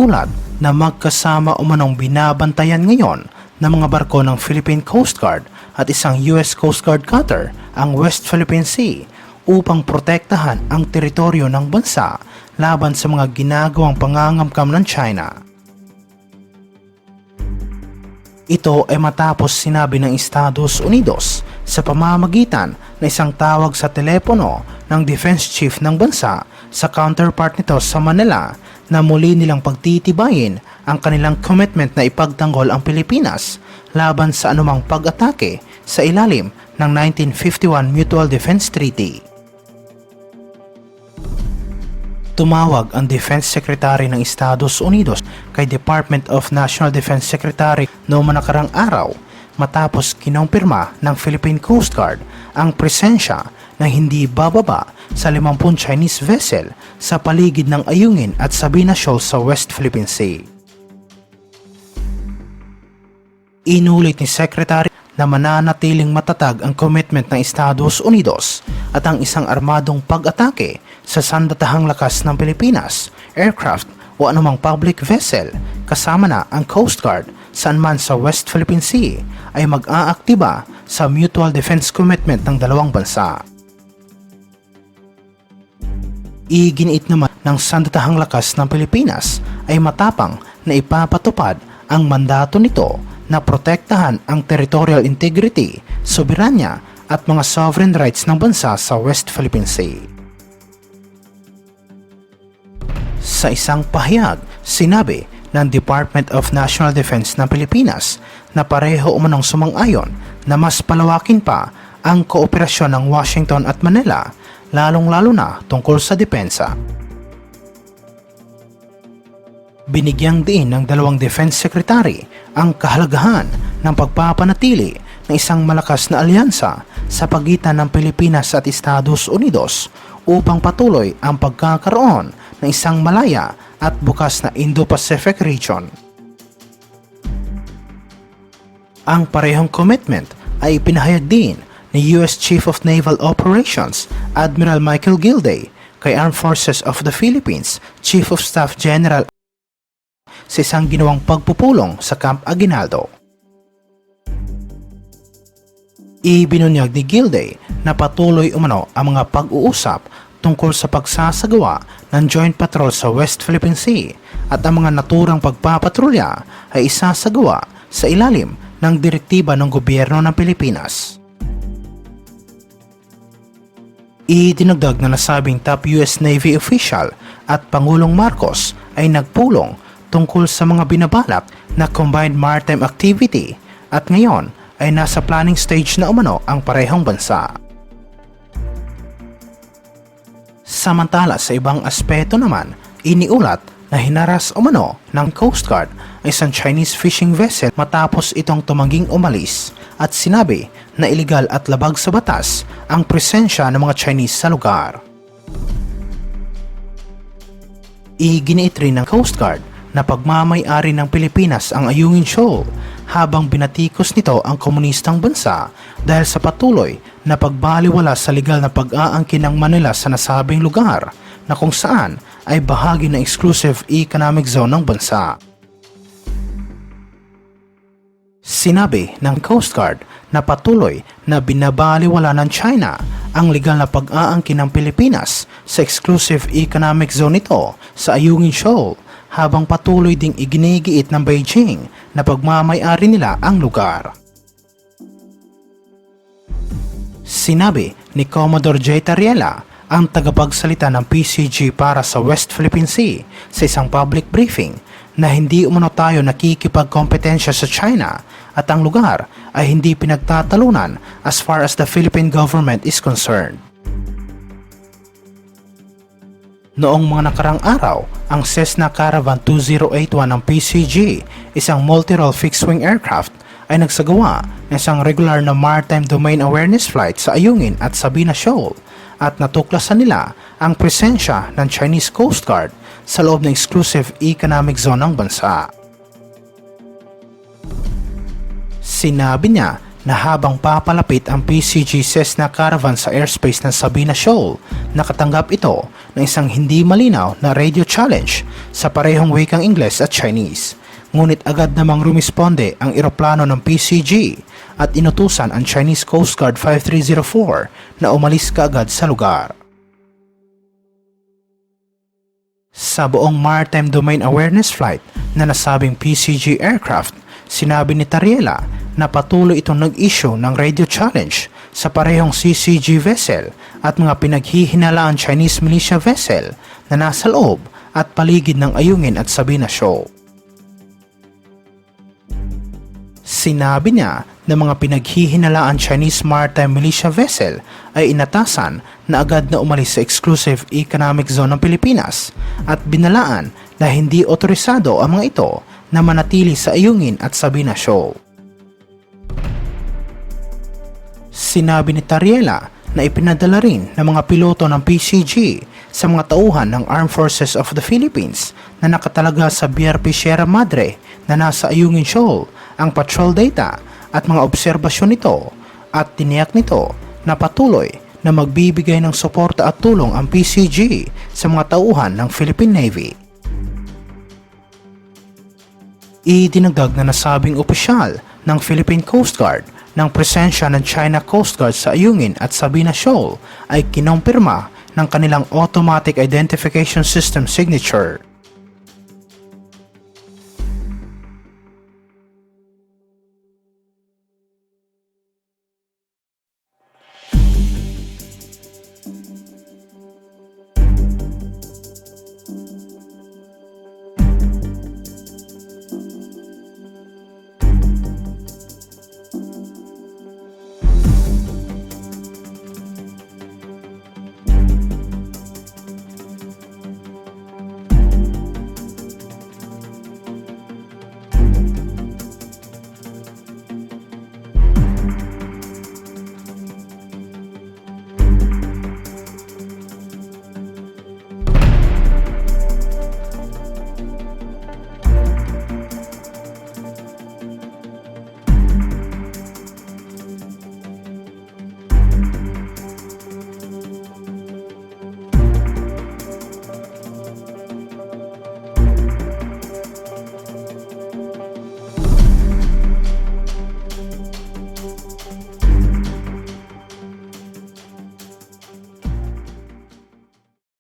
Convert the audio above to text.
iniulat na magkasama umanong binabantayan ngayon ng mga barko ng Philippine Coast Guard at isang US Coast Guard cutter ang West Philippine Sea upang protektahan ang teritoryo ng bansa laban sa mga ginagawang pangangamkam ng China. Ito ay matapos sinabi ng Estados Unidos sa pamamagitan ng isang tawag sa telepono ng Defense Chief ng bansa sa counterpart nito sa Manila na muli nilang pagtitibayin ang kanilang commitment na ipagtanggol ang Pilipinas laban sa anumang pag-atake sa ilalim ng 1951 Mutual Defense Treaty. Tumawag ang Defense Secretary ng Estados Unidos kay Department of National Defense Secretary noong nakarang araw matapos kinumpirma ng Philippine Coast Guard ang presensya ng hindi bababa sa 50 Chinese vessel sa paligid ng Ayungin at Sabina Shoal sa West Philippine Sea. Inulit ni Secretary na mananatiling matatag ang commitment ng Estados Unidos at ang isang armadong pag-atake sa sandatahang lakas ng Pilipinas, aircraft o anumang public vessel kasama na ang Coast Guard saan man sa West Philippine Sea ay mag-aaktiba sa mutual defense commitment ng dalawang bansa. Iginiit naman ng sandatahang lakas ng Pilipinas ay matapang na ipapatupad ang mandato nito na protektahan ang territorial integrity, soberanya at mga sovereign rights ng bansa sa West Philippine Sea. Sa isang pahayag, sinabi ng Department of National Defense ng Pilipinas na pareho umanong sumang-ayon na mas palawakin pa ang kooperasyon ng Washington at Manila, lalong-lalo na tungkol sa depensa. Binigyang diin ng dalawang defense secretary ang kahalagahan ng pagpapanatili ng isang malakas na alyansa sa pagitan ng Pilipinas at Estados Unidos upang patuloy ang pagkakaroon ng isang malaya at bukas na Indo-Pacific region. Ang parehong commitment ay ipinahayag din ni US Chief of Naval Operations Admiral Michael Gilday kay Armed Forces of the Philippines Chief of Staff General sa isang ginawang pagpupulong sa Camp Aguinaldo. Ibinunyag ni Gilday na patuloy umano ang mga pag-uusap tungkol sa pagsasagawa ng joint patrol sa West Philippine Sea at ang mga naturang pagpapatrolya ay isasagawa sa ilalim ng direktiba ng gobyerno ng Pilipinas. Idinagdag na nasabing top US Navy official at Pangulong Marcos ay nagpulong tungkol sa mga binabalak na combined maritime activity at ngayon ay nasa planning stage na umano ang parehong bansa. Samantala sa ibang aspeto naman, iniulat na hinaras umano ng Coast Guard ay isang Chinese fishing vessel matapos itong tumangging umalis at sinabi na iligal at labag sa batas ang presensya ng mga Chinese sa lugar. Iginiit rin ng Coast Guard na pagmamay-ari ng Pilipinas ang Ayungin Shoal habang binatikos nito ang komunistang bansa dahil sa patuloy na pagbaliwala sa legal na pag-aangkin ng Manila sa nasabing lugar na kung saan ay bahagi ng exclusive economic zone ng bansa. Sinabi ng Coast Guard na patuloy na binabaliwala ng China ang legal na pag-aangkin ng Pilipinas sa exclusive economic zone nito sa Ayungin Shoal habang patuloy ding iginigiit ng Beijing na pagmamay-ari nila ang lugar. Sinabi ni Commodore J. Tariela, ang tagapagsalita ng PCG para sa West Philippine Sea sa isang public briefing na hindi umano tayo nakikipagkompetensya sa China at ang lugar ay hindi pinagtatalunan as far as the Philippine government is concerned. Noong mga nakarang araw, ang Cessna Caravan 2081 ng PCG, isang multi-role fixed-wing aircraft, ay nagsagawa ng isang regular na maritime domain awareness flight sa Ayungin at Sabina Shoal at natuklasan nila ang presensya ng Chinese Coast Guard sa loob ng exclusive economic zone ng bansa. Sinabi niya na habang papalapit ang PCG Cessna Caravan sa airspace ng Sabina Shoal, nakatanggap ito ng isang hindi malinaw na radio challenge sa parehong wikang Ingles at Chinese. Ngunit agad namang rumisponde ang eroplano ng PCG at inutusan ang Chinese Coast Guard 5304 na umalis kaagad sa lugar. Sa buong Maritime Domain Awareness Flight na nasabing PCG aircraft, sinabi ni Tariela na patuloy itong nag-issue ng radio challenge sa parehong CCG vessel at mga pinaghihinalaang Chinese militia vessel na nasa loob at paligid ng Ayungin at Sabina Shoal. Sinabi niya na mga pinaghihinalaang Chinese maritime militia vessel ay inatasan na agad na umalis sa exclusive economic zone ng Pilipinas at binalaan na hindi otorisado ang mga ito na manatili sa Ayungin at Sabina Shoal. Sinabi ni Tariela na ipinadala rin ng mga piloto ng PCG sa mga tauhan ng Armed Forces of the Philippines na nakatalaga sa BRP Sierra Madre na nasa Ayungin Shoal ang patrol data at mga obserbasyon nito at tiniyak nito na patuloy na magbibigay ng suporta at tulong ang PCG sa mga tauhan ng Philippine Navy. Idinagdag na nasabing opisyal ng Philippine Coast Guard ng presensya ng China Coast Guard sa Ayungin at Sabina Shoal ay kinompirma ng kanilang Automatic Identification System signature.